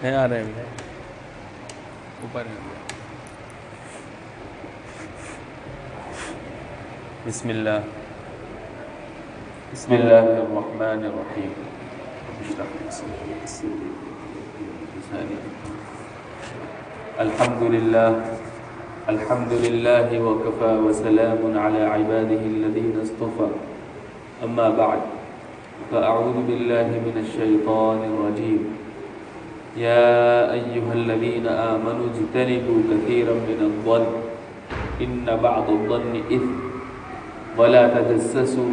ہے آ رہے ہیں اوپر ہیں. بسم اللہ الرحمن الرحیم. الحمد للہ وکفى وسلام علی عباده الذین اصطفى. اما بعد فاعوذ باللہ من الشیطان الرجیم. یا ایہا الذین آمنوا اجتنبوا کثیرا من الظن ان بعض الظن اثم ولا تجسسوا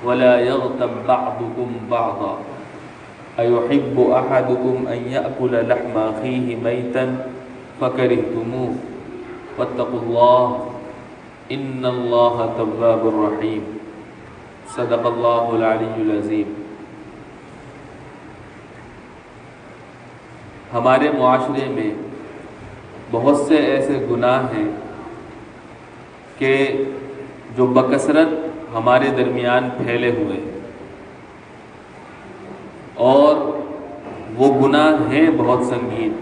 ولا يغتب بعضكم بعضا أيحب أحدكم أن يأكل لحم أخيه ميتا فكرهتموه واتقوا الله إن الله تواب رحيم. صدق الله العلي العظيم. ہمارے معاشرے میں بہت سے ایسے گناہ ہیں کہ جو بکثرت ہمارے درمیان پھیلے ہوئے ہیں، اور وہ گناہ ہیں بہت سنگین،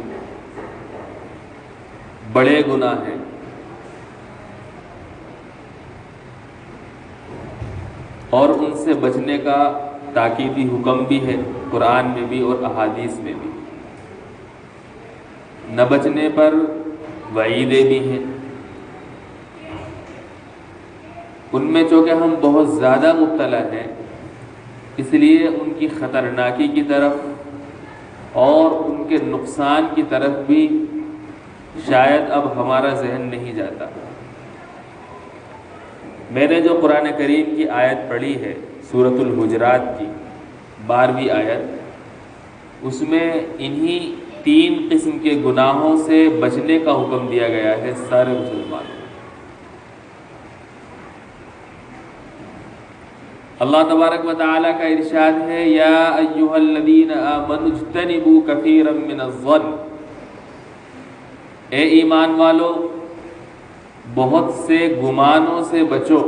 بڑے گناہ ہیں. اور ان سے بچنے کا تاکیدی حکم بھی ہے قرآن میں بھی اور احادیث میں بھی. نہ بچنے پر وعیدیں بھی ہیں. ان میں چونکہ ہم بہت زیادہ مبتلا ہیں، اس لیے ان کی خطرناکی کی طرف اور ان کے نقصان کی طرف بھی شاید اب ہمارا ذہن نہیں جاتا. میں نے جو قرآن کریم کی آیت پڑھی ہے سورۃ الحجرات کی 12ویں آیت، اس میں انہی 3 قسم کے گناہوں سے بچنے کا حکم دیا گیا ہے سارے مسلمانوں. اللہ تبارک و تعالیٰ کا ارشاد ہے یا ایھا الذین آمنوا اجتنبوا کثیرا من الظن. اے ایمان والو، بہت سے گمانوں سے بچو.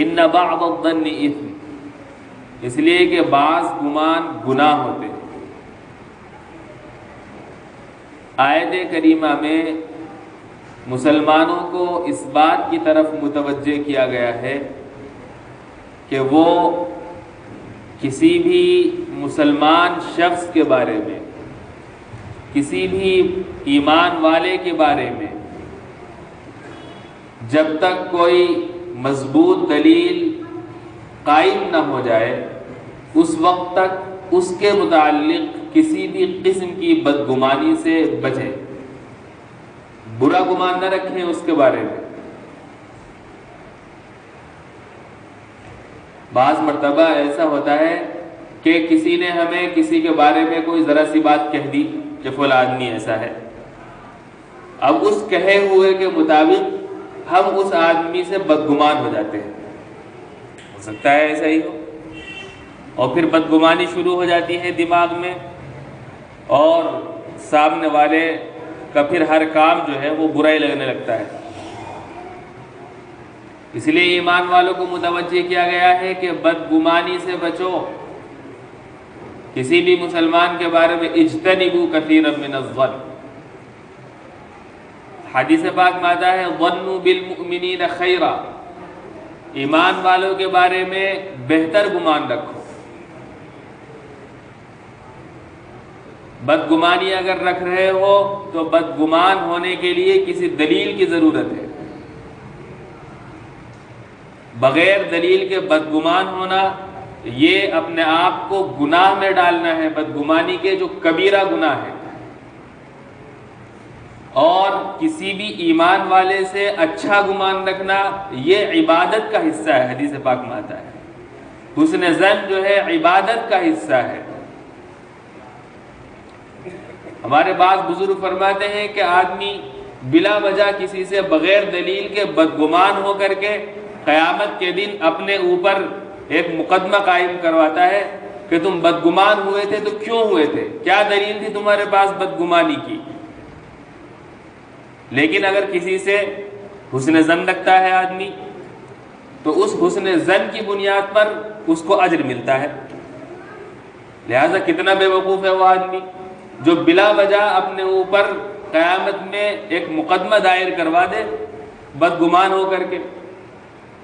ان بعض الظن اثم، اس لیے کہ بعض گمان گناہ ہوتے ہیں. آیت کریمہ میں مسلمانوں کو اس بات کی طرف متوجہ کیا گیا ہے کہ وہ کسی بھی مسلمان شخص کے بارے میں، کسی بھی ایمان والے کے بارے میں جب تک کوئی مضبوط دلیل قائم نہ ہو جائے، اس وقت تک اس کے متعلق کسی بھی قسم کی بدگمانی سے بچیں. برا گمان نہ رکھیں اس کے بارے میں. بعض مرتبہ ایسا ہوتا ہے کہ کسی نے ہمیں کسی کے بارے میں کوئی ذرا سی بات کہہ دی کہ فلاں آدمی ایسا ہے. اب اس کہے ہوئے کے مطابق ہم اس آدمی سے بدگمان ہو جاتے ہیں. ہو سکتا ہے ایسا ہی ہو، اور پھر بدگمانی شروع ہو جاتی ہے دماغ میں، اور سامنے والے کا پھر ہر کام جو ہے وہ برا ہی لگنے لگتا ہے. اس لیے ایمان والوں کو متوجہ کیا گیا ہے کہ بدگمانی سے بچو. کسی بھی مسلمان کے بارے میں اجتنبوا کثیرا من الظن. حدیث پاک میں آتا ہے ظنوا بالمؤمنین خیرا، ایمان والوں کے بارے میں بہتر گمان رکھو. بدگمانی اگر رکھ رہے ہو تو بدگمان ہونے کے لیے کسی دلیل کی ضرورت ہے. بغیر دلیل کے بدگمان ہونا یہ اپنے آپ کو گناہ میں ڈالنا ہے، بدگمانی کے جو کبیرہ گناہ ہے. اور کسی بھی ایمان والے سے اچھا گمان رکھنا یہ عبادت کا حصہ ہے. حدیث پاک میں آتا ہے حسن ظن جو ہے عبادت کا حصہ ہے. ہمارے بعض بزرگ فرماتے ہیں کہ آدمی بلا وجہ کسی سے بغیر دلیل کے بدگمان ہو کر کے قیامت کے دن اپنے اوپر ایک مقدمہ قائم کرواتا ہے کہ تم بدگمان ہوئے تھے تو کیوں ہوئے تھے، کیا دلیل تھی تمہارے پاس بدگمانی کی. لیکن اگر کسی سے حسن ظن رکھتا ہے آدمی تو اس حسن ظن کی بنیاد پر اس کو اجر ملتا ہے. لہٰذا کتنا بے وقوف ہے وہ آدمی جو بلا وجہ اپنے اوپر قیامت میں ایک مقدمہ دائر کروا دے بدگمان ہو کر کے۔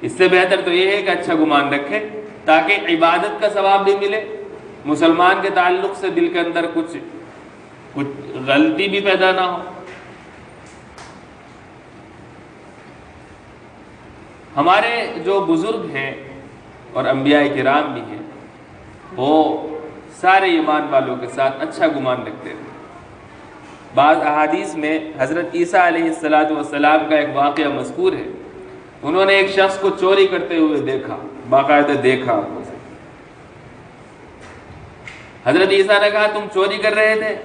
اس سے بہتر تو یہ ہے کہ اچھا گمان رکھے تاکہ عبادت کا ثواب بھی ملے، مسلمان کے تعلق سے دل کے اندر کچھ غلطی بھی پیدا نہ ہو۔ ہمارے جو بزرگ ہیں اور انبیاء کرام بھی ہیں وہ سارے ایمان والوں کے ساتھ اچھا گمان رکھتے تھے۔ بعض احادیث میں حضرت عیسیٰ علیہ السلام کا ایک واقعہ مذکور ہے۔ انہوں نے ایک شخص کو چوری کرتے ہوئے دیکھا، باقاعدہ دیکھا اسے۔ حضرت عیسیٰ نے کہا تم چوری کر رہے تھے؟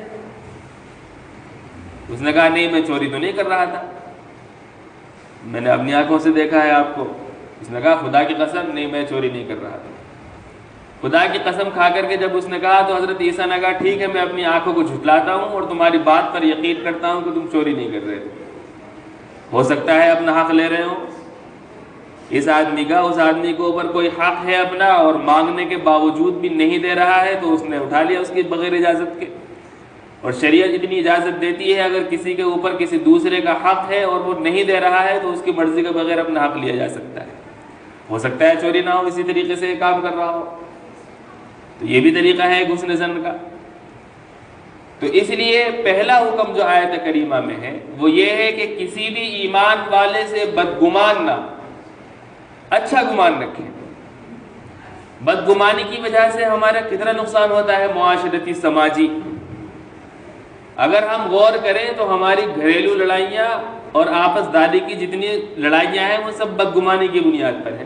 اس نے کہا نہیں، میں چوری تو نہیں کر رہا تھا، میں نے اپنی آنکھوں سے دیکھا ہے آپ کو۔ اس نے کہا خدا کی قسم نہیں، میں چوری نہیں کر رہا تھا۔ خدا کی قسم کھا کر کے جب اس نے کہا تو حضرت عیسیٰ نے کہا ٹھیک ہے، میں اپنی آنکھوں کو جھٹلاتا ہوں اور تمہاری بات پر یقین کرتا ہوں کہ تم چوری نہیں کر رہے تھے، ہو سکتا ہے اپنا حق لے رہے ہو۔ اس آدمی کے اوپر کوئی حق ہے اپنا اور مانگنے کے باوجود بھی نہیں دے رہا ہے، تو اس نے اٹھا لیا اس کی بغیر اجازت کے۔ اور شریعت اتنی اجازت دیتی ہے اگر کسی کے اوپر کسی دوسرے کا حق ہے اور وہ نہیں دے رہا ہے تو اس کی مرضی کے بغیر اپنا حق لیا جا سکتا ہے۔ ہو سکتا ہے چوری نہ ہو، اسی طریقے سے یہ کام کر رہا ہو، تو یہ بھی طریقہ ہے حسن ظن کا۔ تو اس لیے پہلا حکم جو آیت کریمہ میں ہے وہ یہ ہے کہ کسی بھی ایمان والے سے بدگمان نہ، اچھا گمان رکھیں۔ بدگمانی کی وجہ سے ہمارا کتنا نقصان ہوتا ہے معاشرتی، سماجی۔ اگر ہم غور کریں تو ہماری گھریلو لڑائیاں اور آپس دادی کی جتنی لڑائیاں ہیں وہ سب بدگمانی کی بنیاد پر ہیں۔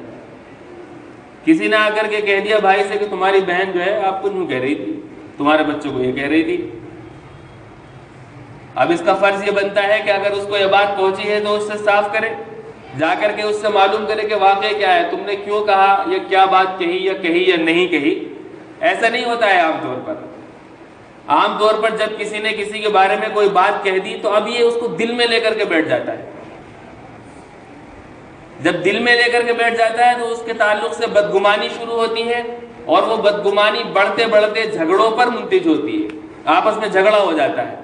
کسی نے آ کر کے کہہ دیا بھائی سے کہ تمہاری بہن جو ہے آپ کو یوں کہہ رہی تھی، تمہارے بچوں کو یہ کہہ رہی تھی۔ اب اس کا فرض یہ بنتا ہے کہ اگر اس کو یہ بات پہنچی ہے تو اس سے صاف کرے، جا کر کے اس سے معلوم کرے کہ واقعہ کیا ہے، تم نے کیوں کہا، یہ کیا بات کہی یا نہیں کہی۔ ایسا نہیں ہوتا ہے عام طور پر۔ عام طور پر جب کسی نے کسی کے بارے میں کوئی بات کہہ دی تو اب یہ اس کو دل میں لے کر کے بیٹھ جاتا ہے۔ جب دل میں لے کر کے بیٹھ جاتا ہے تو اس کے تعلق سے بدگمانی شروع ہوتی ہے اور وہ بدگمانی بڑھتے بڑھتے جھگڑوں پر منتج ہوتی ہے، آپس میں جھگڑا ہو جاتا ہے۔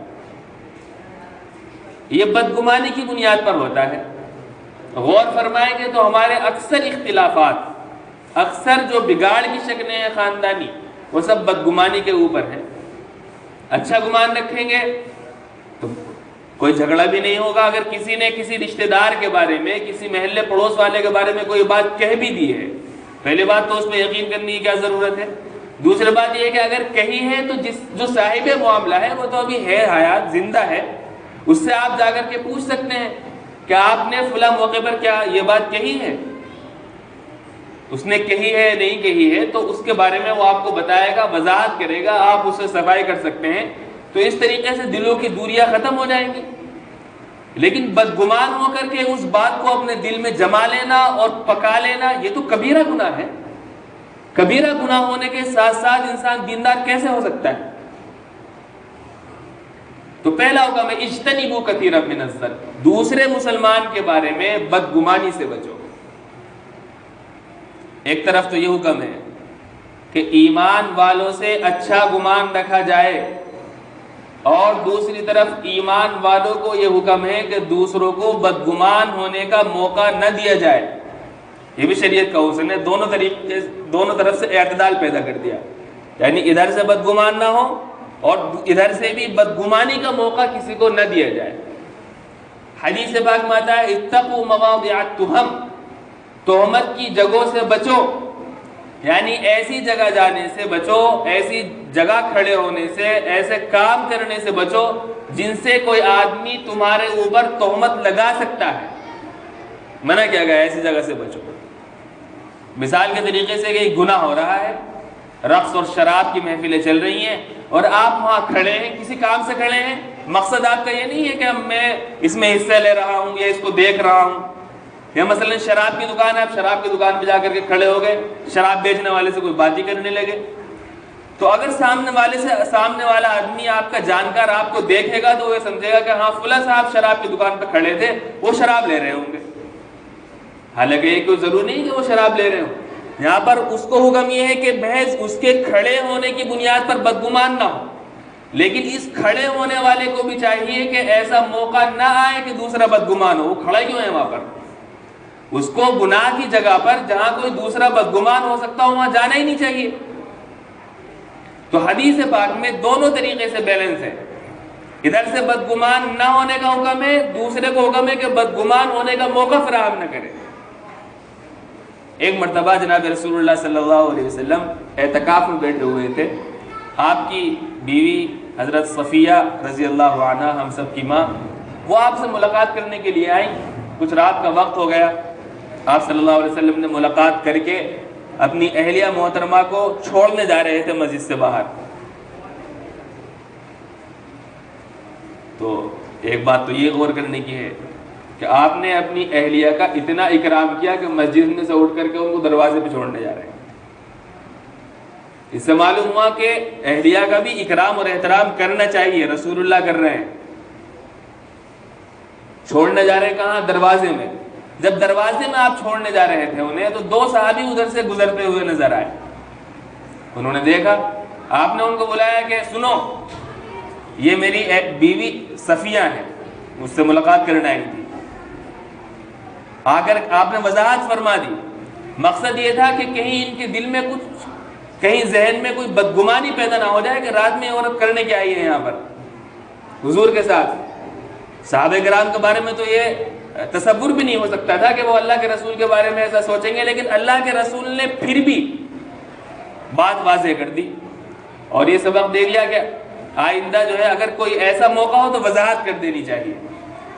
یہ بدگمانی کی بنیاد پر ہوتا ہے۔ غور فرمائیں گے تو ہمارے اکثر اختلافات، اکثر جو بگاڑ کی شکلیں ہیں خاندانی، وہ سب بدگمانی کے اوپر ہیں۔ اچھا گمان رکھیں گے تو کوئی جھگڑا بھی نہیں ہوگا۔ اگر کسی نے کسی رشتہ دار کے بارے میں، کسی محلے پڑوس والے کے بارے میں کوئی بات کہہ بھی دی ہے، پہلی بات تو اس پہ یقین کرنے کی کیا ضرورت ہے۔ دوسری بات یہ ہے کہ اگر کہی ہے تو جو صاحب معاملہ ہے وہ تو ابھی ہے، حیات، زندہ ہے، اس سے آپ جا کر کے پوچھ سکتے ہیں کہ آپ نے فلاں موقع پر کیا یہ بات کہی ہے۔ اس نے کہی ہے نہیں کہی ہے تو اس کے بارے میں وہ آپ کو بتائے گا، وضاحت کرے گا، آپ اسے صفائی کر سکتے ہیں۔ تو اس طریقے سے دلوں کی دوریاں ختم ہو جائیں گی۔ لیکن بدگمان ہو کر کے اس بات کو اپنے دل میں جما لینا اور پکا لینا، یہ تو کبیرہ گناہ ہے۔ کبیرہ گناہ ہونے کے ساتھ ساتھ انسان دیندار کیسے ہو سکتا ہے؟ تو پہلا حکم ہے اجتنبوا کثیرا من الظن، دوسرے مسلمان کے بارے میں بدگمانی سے بچو۔ ایک طرف تو یہ حکم ہے کہ ایمان والوں سے اچھا گمان رکھا جائے، اور دوسری طرف ایمان والوں کو یہ حکم ہے کہ دوسروں کو بدگمان ہونے کا موقع نہ دیا جائے۔ یہ بھی شریعت کا حسن ہے، دونوں طرف سے اعتدال پیدا کر دیا، یعنی ادھر سے بدگمان نہ ہو اور ادھر سے بھی بدگمانی کا موقع کسی کو نہ دیا جائے۔ حدیث پاک میں آتا ہے اتقوا مواضع التہم، تہمت کی جگہوں سے بچو، یعنی ایسی جگہ جانے سے بچو، ایسی جگہ کھڑے ہونے سے، ایسے کام کرنے سے بچو جن سے کوئی آدمی تمہارے اوپر تہمت لگا سکتا ہے۔ منع کیا گیا ایسی جگہ سے بچو۔ مثال کے طریقے سے کہ ایک گناہ ہو رہا ہے، رقص اور شراب کی محفلیں چل رہی ہیں اور آپ وہاں کھڑے ہیں، کسی کام سے کھڑے ہیں، مقصد آپ کا یہ نہیں ہے کہ میں اس میں حصہ لے رہا ہوں یا اس کو دیکھ رہا ہوں، یا مثلا شراب کی دکان ہے، آپ شراب کی دکان پہ جا کر کے کھڑے ہو گئے، شراب بیچنے والے سے کوئی بات ہی کرنے لگے، تو اگر سامنے والا آدمی آپ کا جانکار آپ کو دیکھے گا تو وہ سمجھے گا کہ ہاں فلاں صاحب شراب کی دکان پہ کھڑے تھے، وہ شراب لے رہے ہوں گے، حالانکہ یہ کوئی ضروری نہیں کہ وہ شراب لے رہے ہوں۔ یہاں پر اس کو حکم یہ ہے کہ محض اس کے کھڑے ہونے کی بنیاد پر بدگمان نہ ہو، لیکن اس کھڑے ہونے والے کو بھی چاہیے کہ ایسا موقع نہ آئے کہ دوسرا بدگمان ہو۔ وہ کھڑا کیوں ہے وہاں پر؟ اس کو گناہ کی جگہ پر جہاں کوئی دوسرا بدگمان ہو سکتا ہو وہاں جانا ہی نہیں چاہیے۔ تو حدیث پاک میں دونوں طریقے سے بیلنس ہے، ادھر سے بدگمان نہ ہونے کا حکم ہے، دوسرے کو حکم ہے کہ بدگمان ہونے کا موقع فراہم نہ کرے۔ ایک مرتبہ جناب رسول اللہ صلی اللہ علیہ وسلم اعتکاف میں بیٹھے ہوئے تھے، آپ کی بیوی حضرت صفیہ رضی اللہ عنہا، ہم سب کی ماں، وہ آپ سے ملاقات کرنے کے لیے آئیں۔ کچھ رات کا وقت ہو گیا، آپ صلی اللہ علیہ وسلم نے ملاقات کر کے اپنی اہلیہ محترمہ کو چھوڑنے جا رہے تھے مسجد سے باہر۔ تو ایک بات تو یہ غور کرنے کی ہے کہ آپ نے اپنی اہلیہ کا اتنا اکرام کیا کہ مسجد میں سے اٹھ کر کے ان کو دروازے پہ چھوڑنے جا رہے ہیں۔ اس سے معلوم ہوا کہ اہلیہ کا بھی اکرام اور احترام کرنا چاہیے، رسول اللہ کر رہے ہیں۔ چھوڑنے جا رہے ہیں کہاں؟ دروازے میں۔ جب دروازے میں آپ چھوڑنے جا رہے تھے انہیں، تو دو صحابی ادھر سے گزرتے ہوئے نظر آئے۔ انہوں نے دیکھا، آپ نے ان کو بلایا کہ سنو، یہ میری ایک بیوی صفیہ ہے، مجھ سے ملاقات کرنے آئی تھی۔ آ کر آپ نے وضاحت فرما دی۔ مقصد یہ تھا کہ کہیں ان کے دل میں کچھ، کہیں ذہن میں کوئی بدگمانی پیدا نہ ہو جائے کہ رات میں عورت کرنے کے آئی ہے یہاں پر حضور کے ساتھ۔ صحابہ کرام کے بارے میں تو یہ تصور بھی نہیں ہو سکتا تھا کہ وہ اللہ کے رسول کے بارے میں ایسا سوچیں گے، لیکن اللہ کے رسول نے پھر بھی بات واضح کر دی اور یہ سبق دے دیا کہ آئندہ جو ہے اگر کوئی ایسا موقع ہو تو وضاحت کر دینی چاہیے۔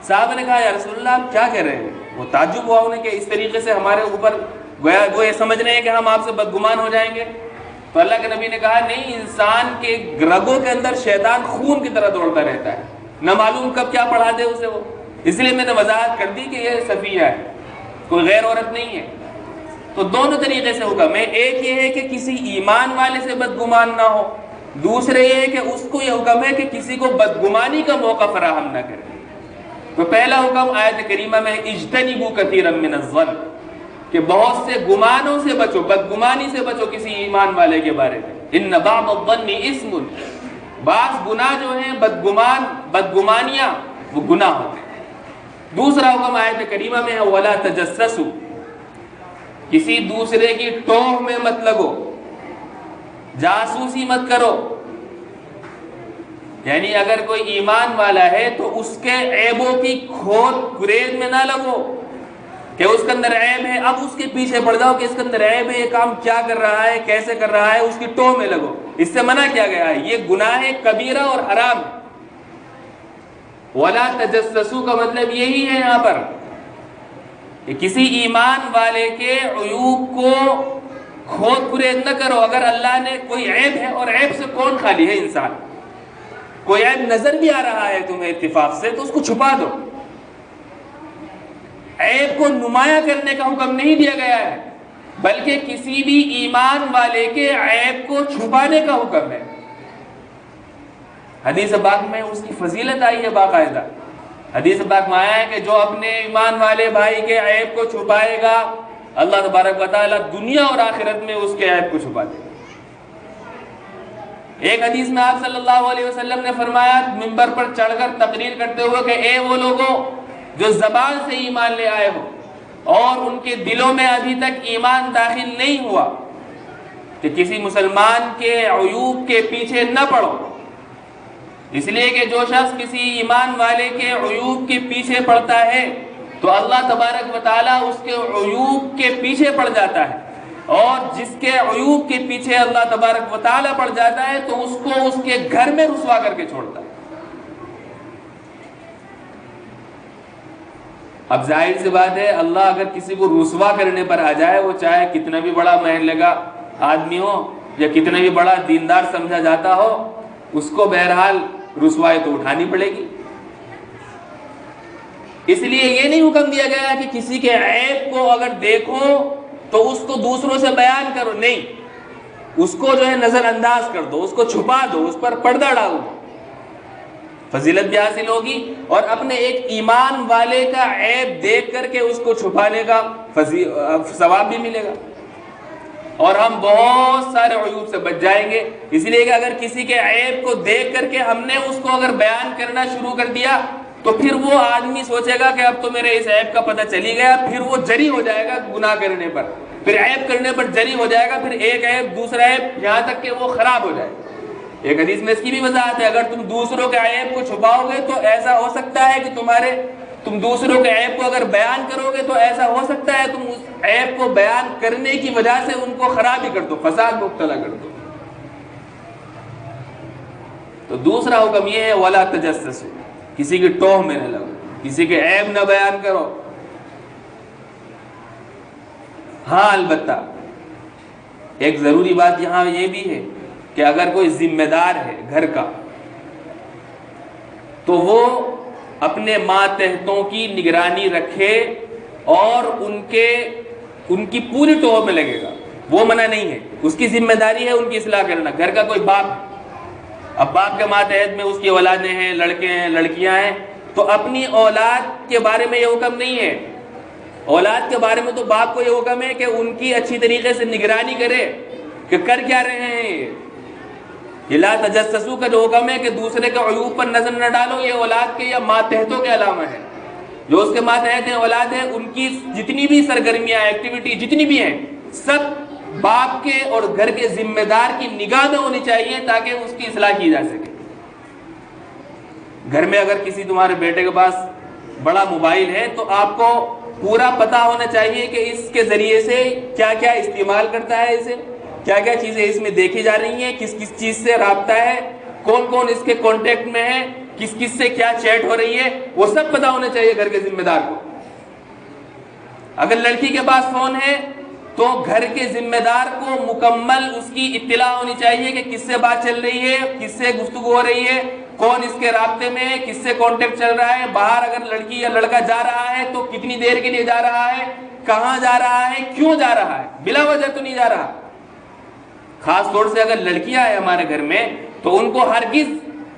صاحب نے کہا یا رسول اللہ آپ کیا کہہ رہے ہیں؟ وہ تعجب ہوا انہیں کہ اس طریقے سے ہمارے اوپر گویا وہ یہ سمجھ رہے ہیں کہ ہم آپ سے بدگمان ہو جائیں گے۔ تو اللہ کے نبی نے کہا نہیں، انسان کے رگوں کے اندر شیطان خون کی طرح دوڑتا رہتا ہے، نہ معلوم کب کیا پڑھا دے اسے وہ، اس لیے میں نے وضاحت کر دی کہ یہ صفیہ ہے، کوئی غیر عورت نہیں ہے۔ تو دونوں طریقے سے حکم ہے، ایک یہ ہے کہ کسی ایمان والے سے بدگمان نہ ہو، دوسرے یہ ہے کہ اس کو یہ حکم ہے کہ کسی کو بدگمانی کا موقع فراہم نہ کرے۔ تو پہلا حکم آیت کریمہ میں اجتنبوا کثیرا من الظن، کہ بہت سے گمانوں سے بچو، بدگمانی سے بچو کسی ایمان والے کے بارے میں۔ ان بعض الظن اسم، بعض گناہ جو ہیں بدگمانیاں وہ گناہ ہوتے ہیں۔ دوسرا حکم آیت کریمہ میں ہے ولا تجسسوا، کسی دوسرے کی ٹوہ میں مت لگو، جاسوسی مت کرو۔ یعنی اگر کوئی ایمان والا ہے تو اس کے عیبوں کی کھود گریز میں نہ لگو کہ اس کے اندر عیب ہے، اب اس کے پیچھے پڑ جاؤ کہ اس کے اندر عیب ہے، یہ کام کیا کر رہا ہے، کیسے کر رہا ہے، اس کی ٹوہ میں لگو۔ اس سے منع کیا گیا ہے، یہ گناہ کبیرہ اور حرام ہے۔ ولا تجسسوا کا مطلب یہی ہے یہاں پر کہ کسی ایمان والے کے عیوب کو کھود گریز نہ کرو۔ اگر اللہ نے کوئی عیب ہے، اور عیب سے کون خالی ہے انسان، کوئی عیب نظر بھی آ رہا ہے تمہیں اتفاق سے تو اس کو چھپا دو۔ عیب کو نمایاں کرنے کا حکم نہیں دیا گیا ہے، بلکہ کسی بھی ایمان والے کے عیب کو چھپانے کا حکم ہے۔ حدیث پاک میں اس کی فضیلت آئی ہے باقاعدہ۔ حدیث پاک میں آیا ہے کہ جو اپنے ایمان والے بھائی کے عیب کو چھپائے گا، اللہ تبارک و تعالیٰ دنیا اور آخرت میں اس کے عیب کو چھپا دے گا۔ ایک حدیث میں آپ صلی اللہ علیہ وسلم نے فرمایا منبر پر چڑھ کر تقریر کرتے ہوئے کہ اے وہ لوگوں جو زبان سے ایمان لے آئے ہو اور ان کے دلوں میں ابھی تک ایمان داخل نہیں ہوا، کہ کسی مسلمان کے عیوب کے پیچھے نہ پڑو، اس لیے کہ جو شخص کسی ایمان والے کے عیوب کے پیچھے پڑتا ہے تو اللہ تبارک و تعالیٰ اس کے عیوب کے پیچھے پڑ جاتا ہے، اور جس کے عیوب کے پیچھے اللہ تبارک و تعالیٰ پڑ جاتا ہے تو اس کو اس کے گھر میں رسوا کر کے چھوڑتا ہے۔ اب ظاہر سی بات ہے، اللہ اگر کسی کو رسوا کرنے پر آ جائے، وہ چاہے کتنا بھی بڑا محلے کا آدمی ہو یا کتنا بھی بڑا دیندار سمجھا جاتا ہو، اس کو بہرحال رسوائی تو اٹھانی پڑے گی۔ اس لیے یہ نہیں حکم دیا گیا کہ کسی کے عیب کو اگر دیکھو تو اس کو دوسروں سے بیان کرو، نہیں، اس کو جو ہے نظر انداز کر دو، اس کو چھپا دو، اس پر پردہ ڈال دو، فضیلت بھی حاصل ہوگی اور اپنے ایک ایمان والے کا عیب دیکھ کر کے اس کو چھپانے کا ثواب بھی ملے گا۔ اور ہم بہت سارے عیوب سے بچ جائیں گے. اس لیے کہ اگر کسی کے عیب کو دیکھ کر کے ہم نے اس کو اگر بیان کرنا شروع کر دیا تو پھر وہ آدمی سوچے گا کہ اب تو میرے اس عیب کا پتہ چلی گیا, پھر وہ جری ہو جائے گا گناہ کرنے پر, پھر عیب کرنے پر جری ہو جائے گا, پھر ایک عیب دوسرا عیب, یہاں تک کہ وہ خراب ہو جائے. ایک حدیث میں اس کی بھی وضاحت ہے, اگر تم دوسروں کے عیب کو چھپاؤ گے تو ایسا ہو سکتا ہے کہ تم دوسروں کے عیب کو اگر بیان کرو گے تو ایسا ہو سکتا ہے تم اس عیب کو بیان کرنے کی وجہ سے ان کو خراب ہی کر دو, فساد مبتلا کر دو. تو دوسرا حکم یہ ہے وَلَا تَجَسَّسُوا, کسی کی ٹوہ میں نہ لگو, کسی کے عیب نہ بیان کرو. ہاں البتہ ایک ضروری بات یہاں یہ بھی ہے کہ اگر کوئی ذمہ دار ہے گھر کا تو وہ اپنے ماتحتوں کی نگرانی رکھے اور ان کی پوری ٹوہ میں لگے گا, وہ منع نہیں ہے, اس کی ذمہ داری ہے ان کی اصلاح کرنا. گھر کا کوئی باپ, اب باپ کے ماتحت میں اس کی اولادیں ہیں, لڑکے ہیں, لڑکیاں ہیں, تو اپنی اولاد کے بارے میں یہ حکم نہیں ہے. اولاد کے بارے میں تو باپ کو یہ حکم ہے کہ ان کی اچھی طریقے سے نگرانی کرے کہ کر کیا رہے ہیں. یہ لا تجسسو کا جو حکم ہے کہ دوسرے کے عیوب پر نظر نہ ڈالو, یہ اولاد کے یا ماتحتوں کے علامہ ہے. جو اس کے ماتحت ہیں, اولاد ہیں, ان کی جتنی بھی سرگرمیاں, ایکٹیویٹی جتنی بھی ہیں, سب باپ کے اور گھر کے ذمہ دار کی نگاہ میں ہونی چاہیے تاکہ اس کی اصلاح کی جا سکے. گھر میں اگر کسی تمہارے بیٹے کے پاس بڑا موبائل ہے تو آپ کو پورا پتہ ہونا چاہیے کہ اس کے ذریعے سے کیا کیا استعمال کرتا ہے, اسے کیا کیا چیزیں اس میں دیکھی جا رہی ہیں, کس کس چیز سے رابطہ ہے, کون کون اس کے کانٹیکٹ میں ہے, کس کس سے کیا چیٹ ہو رہی ہے, وہ سب پتہ ہونا چاہیے گھر کے ذمہ دار کو. اگر لڑکی کے پاس فون ہے تو گھر کے ذمہ دار کو مکمل اس کی اطلاع ہونی چاہیے کہ کس سے بات چل رہی ہے, کس سے گفتگو ہو رہی ہے, کون اس کے رابطے میں ہے, کس سے کانٹیکٹ چل رہا ہے, باہر اگر لڑکی یا لڑکا جا رہا ہے تو کتنی دیر کے لیے جا رہا ہے, کہاں جا رہا ہے, کیوں جا رہا ہے, بلا وجہ تو نہیں جا رہا. خاص طور سے اگر لڑکیاں ہیں ہمارے گھر میں تو ان کو ہرگز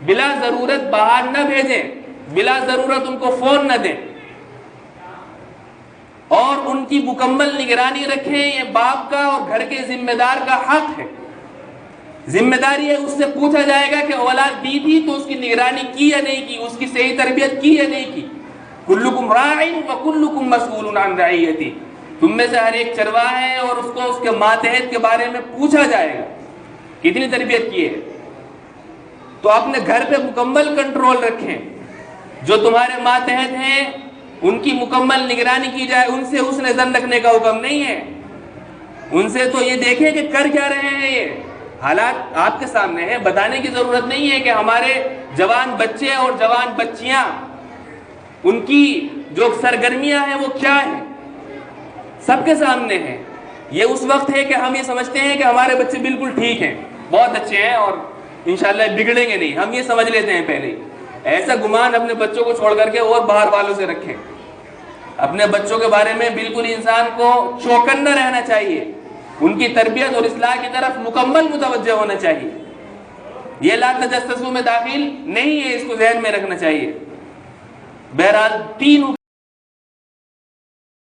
بلا ضرورت باہر نہ بھیجیں, بلا ضرورت ان کو فون نہ دیں, اور ان کی مکمل نگرانی رکھیں. یہ باپ کا اور گھر کے ذمہ دار کا حق ہے, ذمہ داری ہے. اس سے پوچھا جائے گا کہ اولاد دی تھی تو اس کی نگرانی کی یا نہیں کی, اس کی صحیح تربیت کی یا نہیں کی. کلکم راع وکلکم مسئول عن رعیتہ, تم میں سے ہر ایک چرواہ ہے اور اس کو اس کے ماتحت کے بارے میں پوچھا جائے گا کتنی تربیت کی ہے. تو اپنے گھر پہ مکمل کنٹرول رکھیں, جو تمہارے ماتحت ہیں ان کی مکمل نگرانی کی جائے. ان سے حسن ظن رکھنے کا حکم نہیں ہے, ان سے تو یہ دیکھیں کہ کر کیا رہے ہیں. یہ حالات آپ کے سامنے ہیں, بتانے کی ضرورت نہیں ہے کہ ہمارے جوان بچے اور جوان بچیاں ان کی جو سرگرمیاں ہیں وہ کیا ہیں, سب کے سامنے ہیں. یہ اس وقت ہے کہ ہم یہ سمجھتے ہیں کہ ہمارے بچے بالکل ٹھیک ہیں, بہت اچھے ہیں اور انشاءاللہ بگڑیں گے نہیں, ہم یہ سمجھ لیتے ہیں پہلے. ایسا گمان اپنے بچوں کو چھوڑ کر کے اور باہر والوں سے رکھیں. اپنے بچوں کے بارے میں بالکل انسان کو چوکنا رہنا چاہیے, ان کی تربیت اور اصلاح کی طرف مکمل متوجہ ہونا چاہیے. یہ لا تجسسوا میں داخل نہیں ہے, اس کو ذہن میں رکھنا چاہیے. بہرحال 3